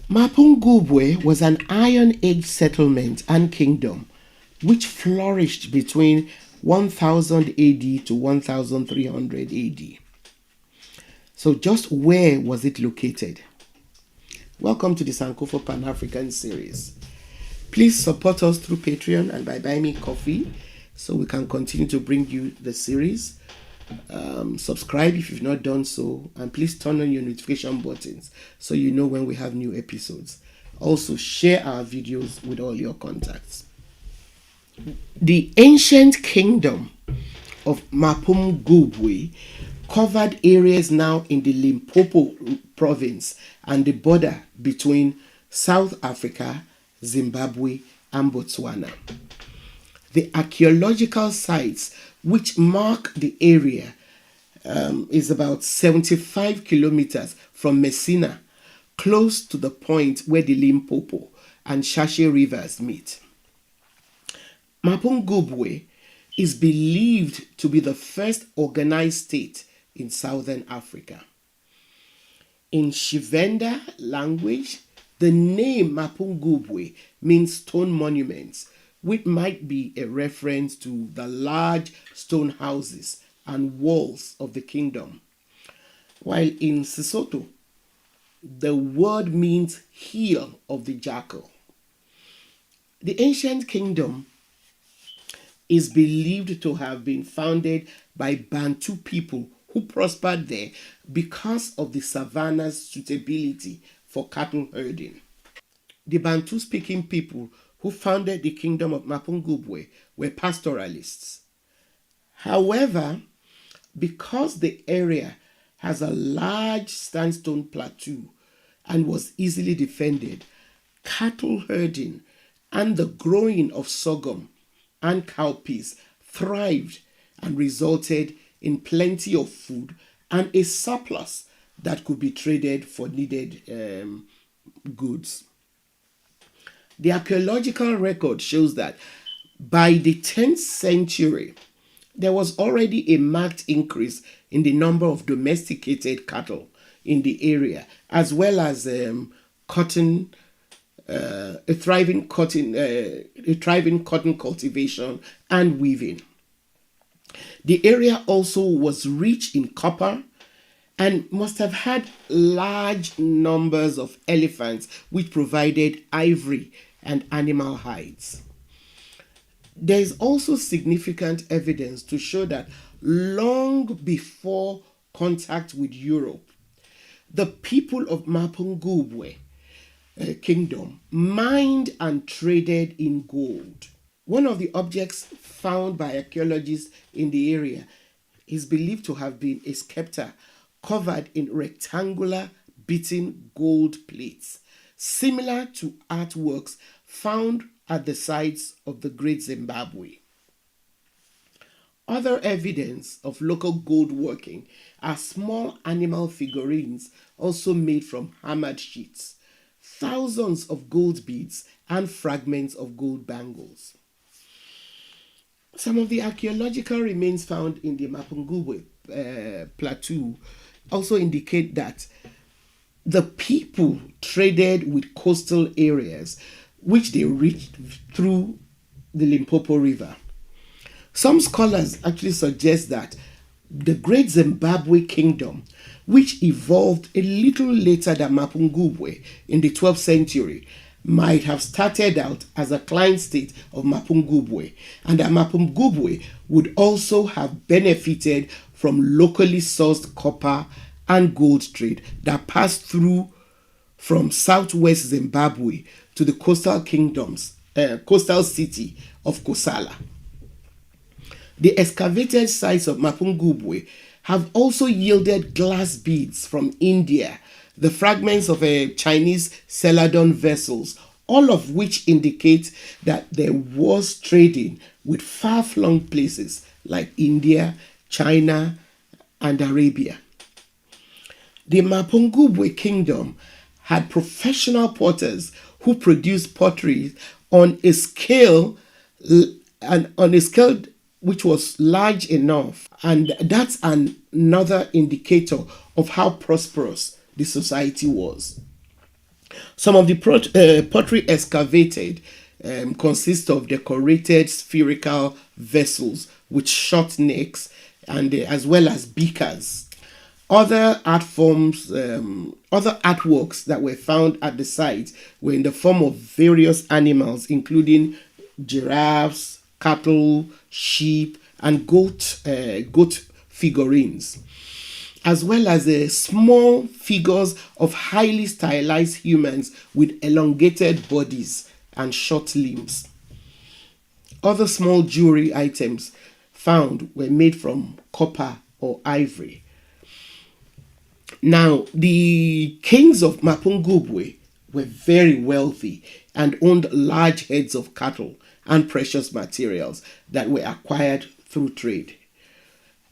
Mapungubwe was an Iron Age settlement and kingdom which flourished between 1000 AD to 1300 AD. So just where was it located? Welcome to the Sankofa Pan-African series. Please support us through Patreon and by buying me coffee so we can continue to bring you the series. Subscribe if you've not done so, and please turn on your notification buttons so you know when we have new episodes. Also, share our videos with all your contacts. The ancient kingdom of Mapungubwe covered areas now in the Limpopo province and the border between South Africa, Zimbabwe, and Botswana. The archaeological sites which mark the area is about 75 kilometers from Messina, close to the point where the Limpopo and Shashe rivers meet. Mapungubwe is believed to be the first organized state in southern Africa. In Shivenda language, the name Mapungubwe means stone monuments, which might be a reference to the large stone houses and walls of the kingdom. While in Sesotho, the word means heel of the jackal. The ancient kingdom is believed to have been founded by Bantu people who prospered there because of the savanna's suitability for cattle herding. The Bantu-speaking people who founded the kingdom of Mapungubwe were pastoralists. However, because the area has a large sandstone plateau and was easily defended, cattle herding and the growing of sorghum and cowpeas thrived and resulted in plenty of food and a surplus that could be traded for needed goods. The archaeological record shows that by the 10th century, there was already a marked increase in the number of domesticated cattle in the area, as well as a thriving cotton cultivation and weaving. The area also was rich in copper and must have had large numbers of elephants, which provided ivory and animal hides. There is also significant evidence to show that long before contact with Europe, the people of Mapungubwe kingdom mined and traded in gold. One of the objects found by archaeologists in the area is believed to have been a scepter covered in rectangular beaten gold plates, similar to artworks found at the sites of the Great Zimbabwe. Other evidence of local gold working are small animal figurines also made from hammered sheets, thousands of gold beads, and fragments of gold bangles. Some of the archaeological remains found in the Mapungubwe plateau also indicate that the people traded with coastal areas which they reached through the Limpopo River. Some scholars actually suggest that the Great Zimbabwe Kingdom, which evolved a little later than Mapungubwe in the 12th century, might have started out as a client state of Mapungubwe, and that Mapungubwe would also have benefited from locally sourced copper and gold trade that passed through from southwest Zimbabwe to the coastal city of Kosala. The excavated sites of Mapungubwe have also yielded glass beads from India, the fragments of Chinese Celadon vessels, all of which indicate that there was trading with far-flung places like India, China, and Arabia. The Mapungubwe kingdom had professional potters who produced pottery on a scale which was large enough, and that's another indicator of how prosperous the society was. Some of the pottery excavated consist of decorated spherical vessels with short necks and as well as beakers. Other art forms, other artworks that were found at the site were in the form of various animals, including giraffes, cattle, sheep, and goat figurines, as well as small figures of highly stylized humans with elongated bodies and short limbs. Other small jewelry items found were made from copper or ivory. Now, the kings of Mapungubwe were very wealthy and owned large herds of cattle and precious materials that were acquired through trade.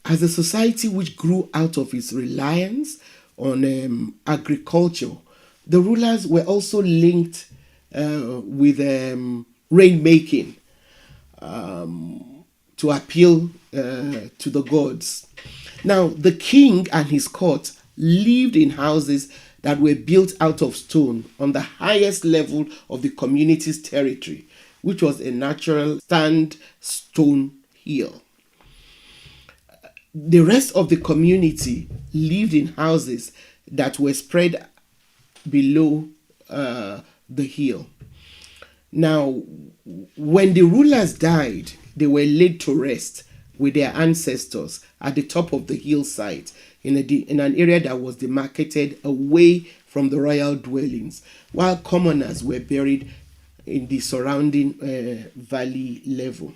As a society which grew out of its reliance on agriculture, the rulers were also linked with rainmaking to appeal to the gods. Now, the king and his court lived in houses that were built out of stone on the highest level of the community's territory, which was a natural sandstone hill. The rest of the community lived in houses that were spread below the hill. Now, when the rulers died, they were laid to rest with their ancestors at the top of the hillside in an area that was demarcated away from the royal dwellings, while commoners were buried in the surrounding valley level.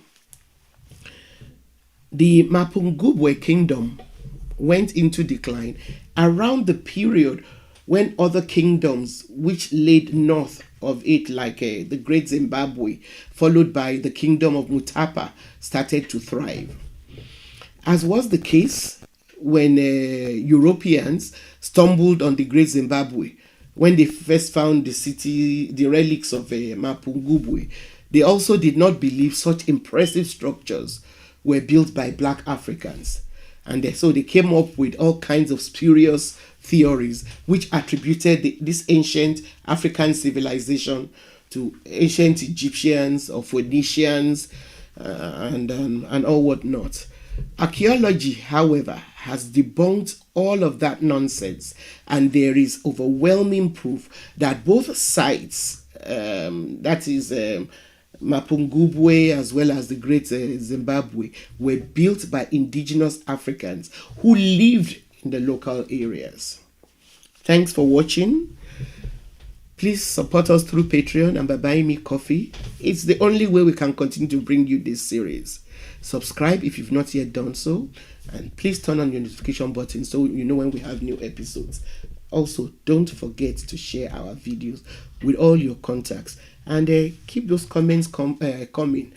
The Mapungubwe kingdom went into decline around the period when other kingdoms which laid north of it, like the Great Zimbabwe, followed by the Kingdom of Mutapa, started to thrive. As was the case when Europeans stumbled on the Great Zimbabwe, when they first found the relics of Mapungubwe, they also did not believe such impressive structures were built by black Africans. And so they came up with all kinds of spurious theories which attributed this ancient African civilization to ancient Egyptians or Phoenicians and all whatnot. Archaeology, however, has debunked all of that nonsense, and there is overwhelming proof that both sites, that is Mapungubwe as well as the Great Zimbabwe, were built by indigenous Africans who lived in the local areas. Thanks for watching. Please support us through Patreon and by buying me coffee. It's the only way we can continue to bring you this series. Subscribe if you've not yet done so, and please turn on your notification button so you know when we have new episodes. Also, don't forget to share our videos with all your contacts, and keep those comments coming